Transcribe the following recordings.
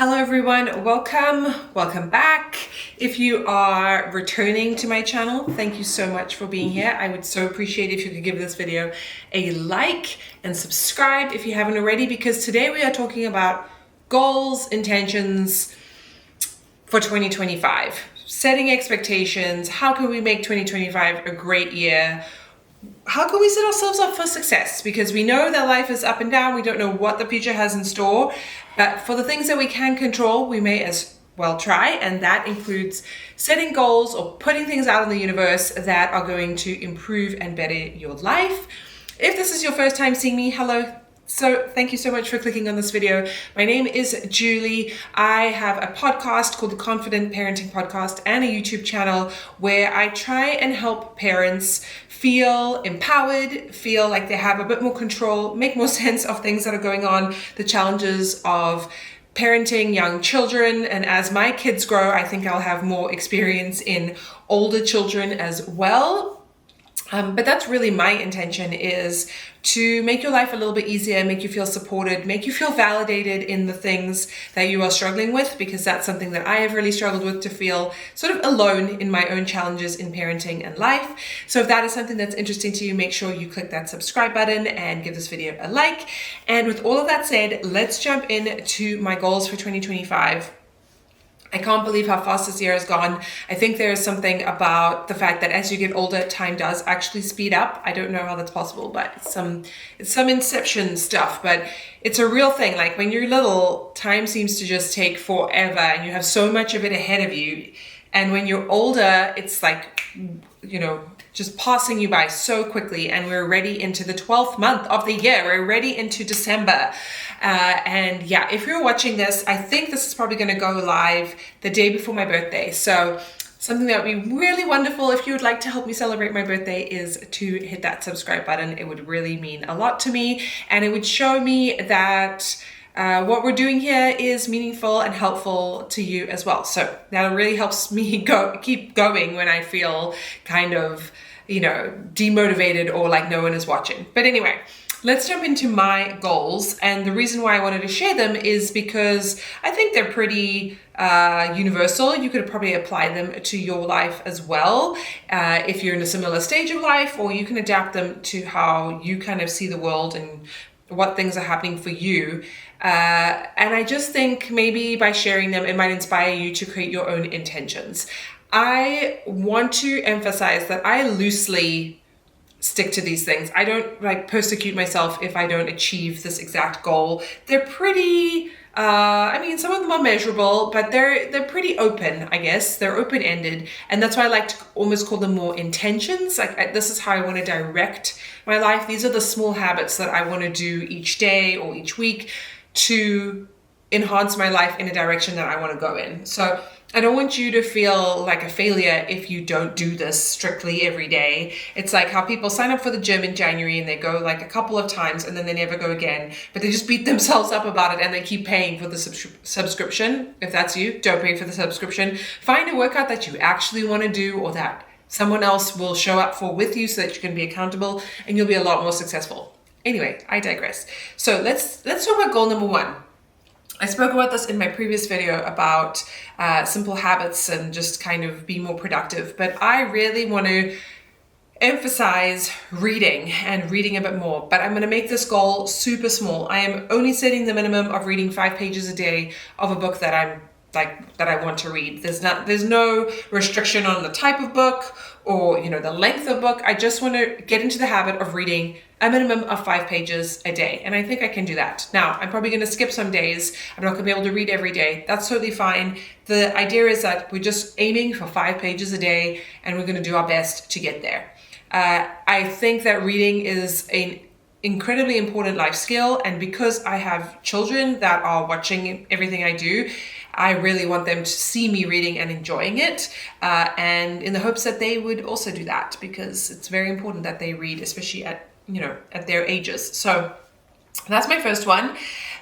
Hello everyone, welcome back. If you are returning to my channel, thank you so much for being here. I would so appreciate if you could give this video a like and subscribe if you haven't already, because today we are talking about goals, intentions for 2025. Setting expectations, how can we make 2025 a great year? How can we set ourselves up for success? Because we know that life is up and down. We don't know what the future has in store. But for the things that we can control, we may as well try. And that includes setting goals or putting things out in the universe that are going to improve and better your life. If this is your first time seeing me, hello. So thank you so much for clicking on this video. My name is Julie. I have a podcast called the Confident Parenting Podcast and a YouTube channel where I try and help parents feel empowered, feel like they have a bit more control, make more sense of things that are going on, the challenges of parenting young children. And as my kids grow, I think I'll have more experience in older children as well. But that's really my intention, is to make your life a little bit easier, make you feel supported, make you feel validated in the things that you are struggling with, because that's something that I have really struggled with, to feel sort of alone in my own challenges in parenting and life. So if that is something that's interesting to you, make sure you click that subscribe button and give this video a like. And with all of that said, let's jump into my goals for 2025. I can't believe how fast this year has gone. I think there is something about the fact that as you get older, time does actually speed up. I don't know how that's possible, but it's some Inception stuff, but it's a real thing. Like when you're little, time seems to just take forever and you have so much of it ahead of you. And when you're older, it's like, just passing you by so quickly. And we're already into the 12th month of the year. We're already into December. And yeah, if you're watching this, I think this is probably going to go live the day before my birthday. So something that would be really wonderful if you would like to help me celebrate my birthday is to hit that subscribe button. It would really mean a lot to me. And it would show me that what we're doing here is meaningful and helpful to you as well. So that really helps me keep going when I feel kind of, demotivated or like no one is watching. But anyway, let's jump into my goals. And the reason why I wanted to share them is because I think they're pretty universal. You could probably apply them to your life as well, if you're in a similar stage of life, or you can adapt them to how you kind of see the world and what things are happening for you. And I just think maybe by sharing them, it might inspire you to create your own intentions. I want to emphasize that I loosely stick to these things. I don't persecute myself if I don't achieve this exact goal. They're pretty, some of them are measurable, but they're pretty open, I guess. They're open-ended. And that's why I like to almost call them more intentions. This is how I want to direct my life. These are the small habits that I want to do each day or each week to enhance my life in a direction that I want to go in. So I don't want you to feel like a failure if you don't do this strictly every day. It's like how people sign up for the gym in January and they go like a couple of times and then they never go again, but they just beat themselves up about it and they keep paying for the subscription. If that's you, don't pay for the subscription. Find a workout that you actually want to do, or that someone else will show up for with you, so that you can be accountable, and you'll be a lot more successful. Anyway, I digress. So let's talk about goal number one. I spoke about this in my previous video about simple habits and just kind of be more productive, but I really want to emphasize reading and reading a bit more, but I'm going to make this goal super small. I am only setting the minimum of reading 5 pages a day of a book that I want to read. There's no restriction on the type of book or, the length of book. I just want to get into the habit of reading a minimum of 5 pages a day. And I think I can do that. Now, I'm probably going to skip some days. I'm not going to be able to read every day. That's totally fine. The idea is that we're just aiming for 5 pages a day, and we're going to do our best to get there. I think that reading is an incredibly important life skill. And because I have children that are watching everything I do, I really want them to see me reading and enjoying it, and in the hopes that they would also do that, because it's very important that they read, especially at their ages. So that's my first one.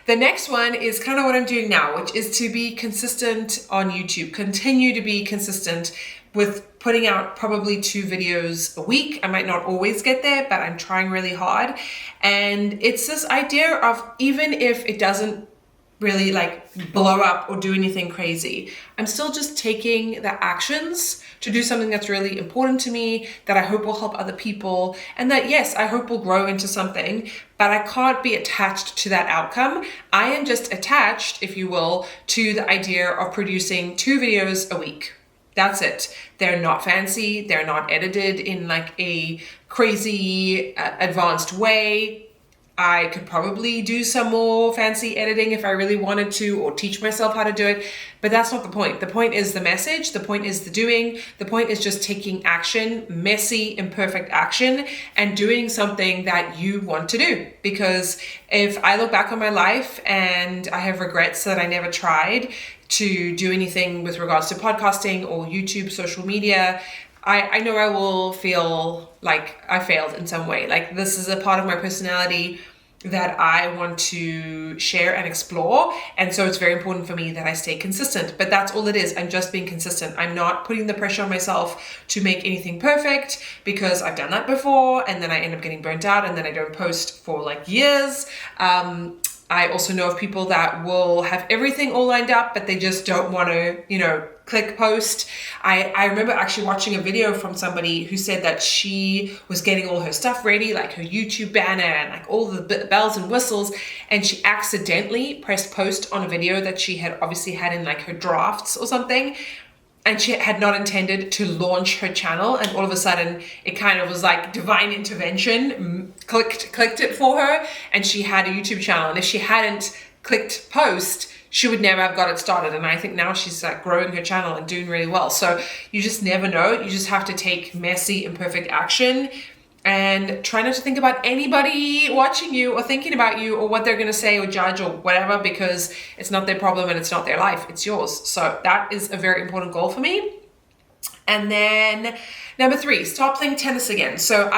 The next one is kind of what I'm doing now, which is to be consistent on YouTube. Continue to be consistent with putting out probably 2 videos a week. I might not always get there, but I'm trying really hard. And it's this idea of, even if it doesn't really like blow up or do anything crazy. I'm still just taking the actions to do something that's really important to me, that I hope will help other people, and that, yes, I hope will grow into something, but I can't be attached to that outcome. I am just attached, if you will, to the idea of producing 2 videos a week. That's it. They're not fancy. They're not edited in like a crazy advanced way. I could probably do some more fancy editing if I really wanted to, or teach myself how to do it, but that's not the point. The point is the message, the point is the doing, the point is just taking action, messy, imperfect action, and doing something that you want to do. Because if I look back on my life and I have regrets that I never tried to do anything with regards to podcasting or YouTube, social media, I know I will feel like I failed in some way. Like, this is a part of my personality that I want to share and explore. And so it's very important for me that I stay consistent. But that's all it is. I'm just being consistent. I'm not putting the pressure on myself to make anything perfect, because I've done that before and then I end up getting burnt out and then I don't post for like years. I also know of people that will have everything all lined up, but they just don't want to, click post. I remember actually watching a video from somebody who said that she was getting all her stuff ready, like her YouTube banner and like all the bells and whistles, and she accidentally pressed post on a video that she had obviously had in like her drafts or something. And she had not intended to launch her channel, and all of a sudden it kind of was like divine intervention, clicked it for her, and she had a YouTube channel. And if she hadn't clicked post, she would never have got it started. And I think now she's like growing her channel and doing really well. So you just never know. You just have to take messy, imperfect action and try not to think about anybody watching you or thinking about you or what they're going to say or judge or whatever, because it's not their problem and it's not their life, it's yours. So that is a very important goal for me. And then number 3, start playing tennis again. So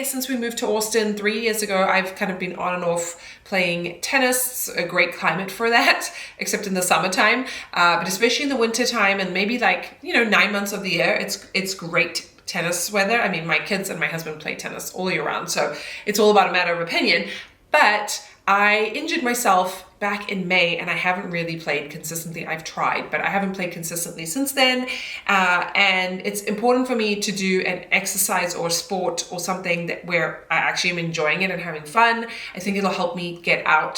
since we moved to Austin 3 years ago, I've kind of been on and off playing tennis. It's a great climate for that, except in the summertime, but especially in the winter time and maybe 9 months of the year, it's great tennis weather. I mean, my kids and my husband play tennis all year round, so it's all about a matter of opinion. But I injured myself back in May and I haven't really played consistently. I've tried, but I haven't played consistently since then. And it's important for me to do an exercise or sport or something where I actually am enjoying it and having fun. I think it'll help me get out,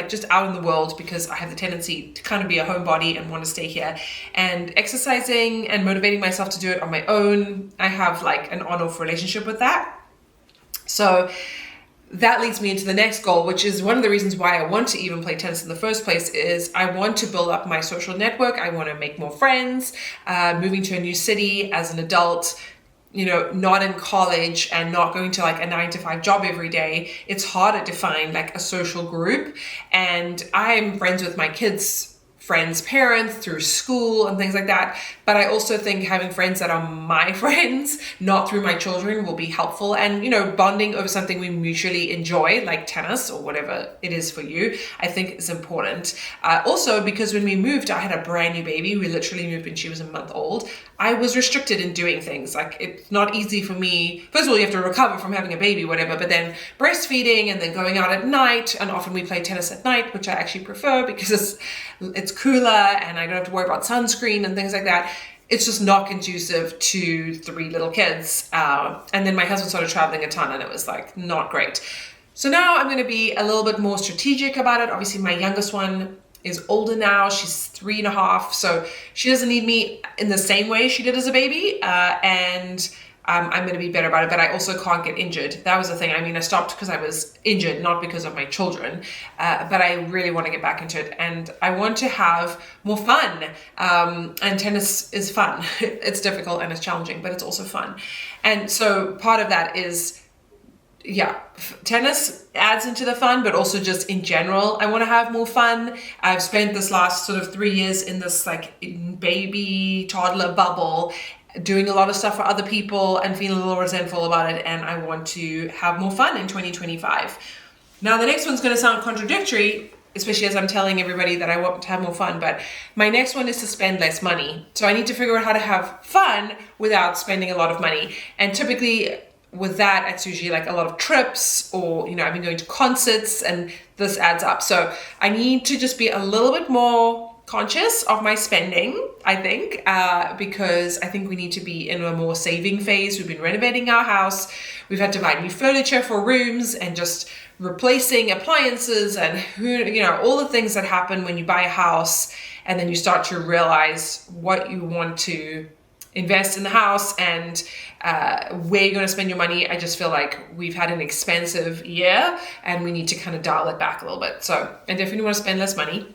just out in the world, because I have the tendency to kind of be a homebody and want to stay here. And exercising and motivating myself to do it on my own, I have like an on-off relationship with that. So that leads me into the next goal, which is one of the reasons why I want to even play tennis in the first place, is I want to build up my social network. I want to make more friends, moving to a new city as an adult, not in college and not going to like a 9-to-5 job every day. It's harder to find like a social group. And I'm friends with my kids' friends' parents through school and things like that. But I also think having friends that are my friends, not through my children, will be helpful. And, bonding over something we mutually enjoy, like tennis or whatever it is for you, I think is important. Also, because when we moved, I had a brand new baby. We literally moved when she was a month old. I was restricted in doing things. Like, it's not easy for me. First of all, you have to recover from having a baby, whatever, but then breastfeeding and then going out at night. And often we play tennis at night, which I actually prefer because it's cooler and I don't have to worry about sunscreen and things like that. It's just not conducive to 3 little kids. And then my husband started traveling a ton and it was like not great. So now I'm going to be a little bit more strategic about it. Obviously, my youngest one is older now. She's 3.5. So she doesn't need me in the same way she did as a baby. I'm going to be better about it, but I also can't get injured. That was the thing. I mean, I stopped because I was injured, not because of my children, but I really want to get back into it. And I want to have more fun. And tennis is fun. It's difficult and it's challenging, but it's also fun. And so part of that is, tennis adds into the fun, but also just in general, I want to have more fun. I've spent this last sort of 3 years in this like baby toddler bubble, doing a lot of stuff for other people and feeling a little resentful about it. And I want to have more fun in 2025. Now, the next one's going to sound contradictory, especially as I'm telling everybody that I want to have more fun. But my next one is to spend less money. So I need to figure out how to have fun without spending a lot of money. And typically, with that, it's usually like a lot of trips, or, you know, I've been going to concerts, and this adds up. So I need to just be a little bit more conscious of my spending, I think, because I think we need to be in a more saving phase. We've been renovating our house. We've had to buy new furniture for rooms and just replacing appliances and all the things that happen when you buy a house, and then you start to realize what you want to invest in the house and where you're going to spend your money. I just feel like we've had an expensive year and we need to kind of dial it back a little bit. So I definitely want to spend less money.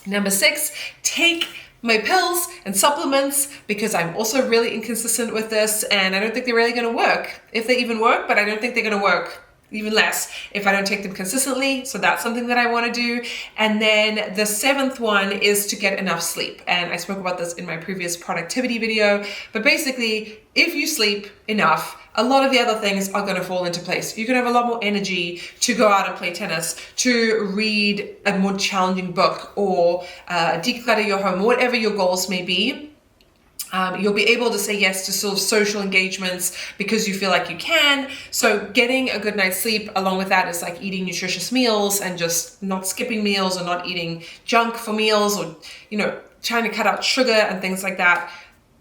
Number 6, take my pills and supplements, because I'm also really inconsistent with this, and I don't think they're really going to work, if they even work, but I don't think they're going to work, even less, if I don't take them consistently. So that's something that I want to do. And then the 7th one is to get enough sleep. And I spoke about this in my previous productivity video, but basically, if you sleep enough, a lot of the other things are going to fall into place. You're going to have a lot more energy to go out and play tennis, to read a more challenging book, or declutter your home, whatever your goals may be. You'll be able to say yes to sort of social engagements because you feel like you can. So getting a good night's sleep along with that is like eating nutritious meals and just not skipping meals, or not eating junk for meals, or, trying to cut out sugar and things like that.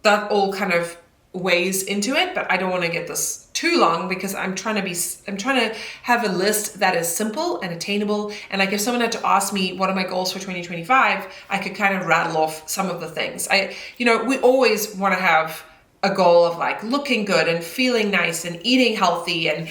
That all kind of weighs into it, but I don't want to get this too long, because I'm trying to have a list that is simple and attainable. And like, if someone had to ask me what are my goals for 2025, I could kind of rattle off some of the things. We always want to have a goal of like looking good and feeling nice and eating healthy and,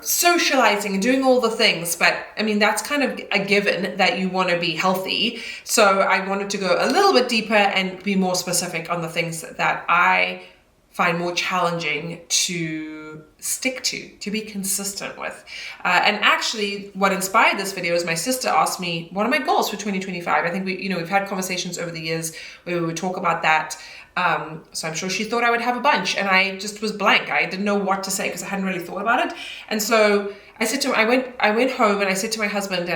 socializing and doing all the things. But I mean, that's kind of a given that you want to be healthy. So I wanted to go a little bit deeper and be more specific on the things that I find more challenging to stick to be consistent with. And actually, what inspired this video is my sister asked me, what are my goals for 2025? I think we've had conversations over the years where we would talk about that. So I'm sure she thought I would have a bunch, and I just was blank. I didn't know what to say because I hadn't really thought about it. And so I said to him, I went home and I said to my husband,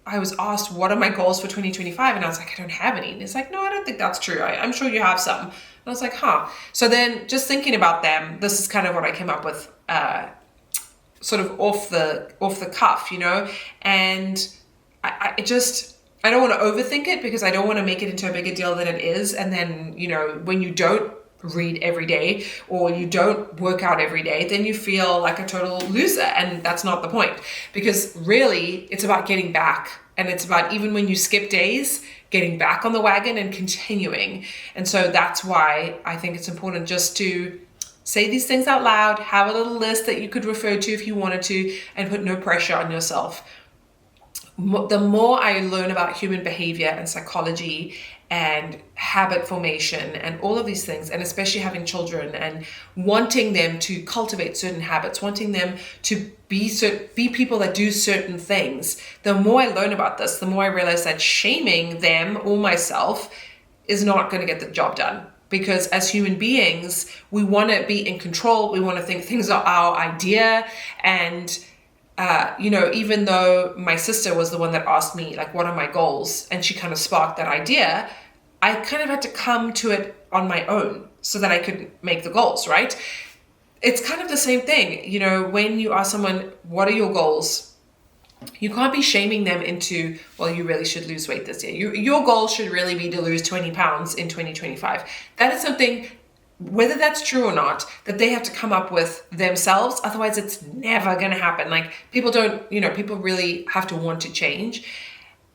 I was asked, what are my goals for 2025? And I was like, I don't have any. And it's like, no, I don't think that's true. I'm sure you have some. And I was like, huh. So then just thinking about them, this is kind of what I came up with, sort of off the cuff, and I don't want to overthink it, because I don't want to make it into a bigger deal than it is. And then, when you don't read every day, or you don't work out every day, then you feel like a total loser. And that's not the point, because really it's about getting back. And it's about, even when you skip days, getting back on the wagon and continuing. And so that's why I think it's important just to say these things out loud, have a little list that you could refer to if you wanted to, and put no pressure on yourself. The more I learn about human behavior and psychology and habit formation and all of these things, and especially having children and wanting them to cultivate certain habits, wanting them to be people that do certain things, the more I learn about this, the more I realize that shaming them or myself is not going to get the job done. Because as human beings, we want to be in control. We want to think things are our idea. And even though my sister was the one that asked me, like, what are my goals? And she kind of sparked that idea, I kind of had to come to it on my own so that I could make the goals, right? It's kind of the same thing. When you ask someone, what are your goals? You can't be shaming them into, well, you really should lose weight this year. Your goal should really be to lose 20 pounds in 2025. That is something, whether that's true or not, that they have to come up with themselves. Otherwise, it's never going to happen. Like, people really have to want to change.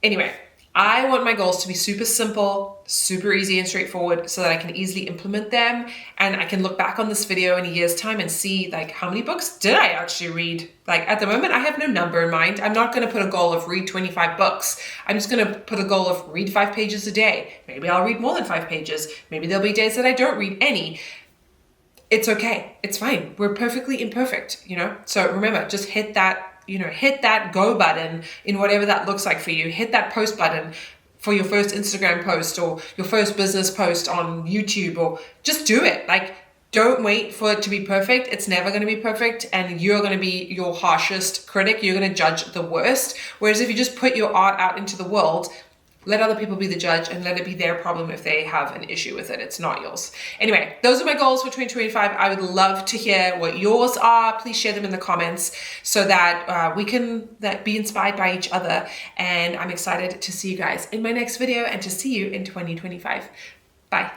Anyway, I want my goals to be super simple, super easy and straightforward, so that I can easily implement them. And I can look back on this video in a year's time and see, like, how many books did I actually read? Like, at the moment, I have no number in mind. I'm not going to put a goal of read 25 books. I'm just going to put a goal of read 5 pages a day. Maybe I'll read more than 5 pages. Maybe there'll be days that I don't read any. It's okay. It's fine. We're perfectly imperfect, So remember, just hit that go button in whatever that looks like for you. Hit that post button for your first Instagram post, or your first business post on YouTube, or just do it. Like, don't wait for it to be perfect. It's never going to be perfect, and you're going to be your harshest critic. You're going to judge the worst. Whereas if you just put your art out into the world, Let other people be the judge and let it be their problem if they have an issue with it. It's not yours. Anyway, those are my goals for 2025. I would love to hear what yours are. Please share them in the comments so that we can be inspired by each other. And I'm excited to see you guys in my next video and to see you in 2025. Bye.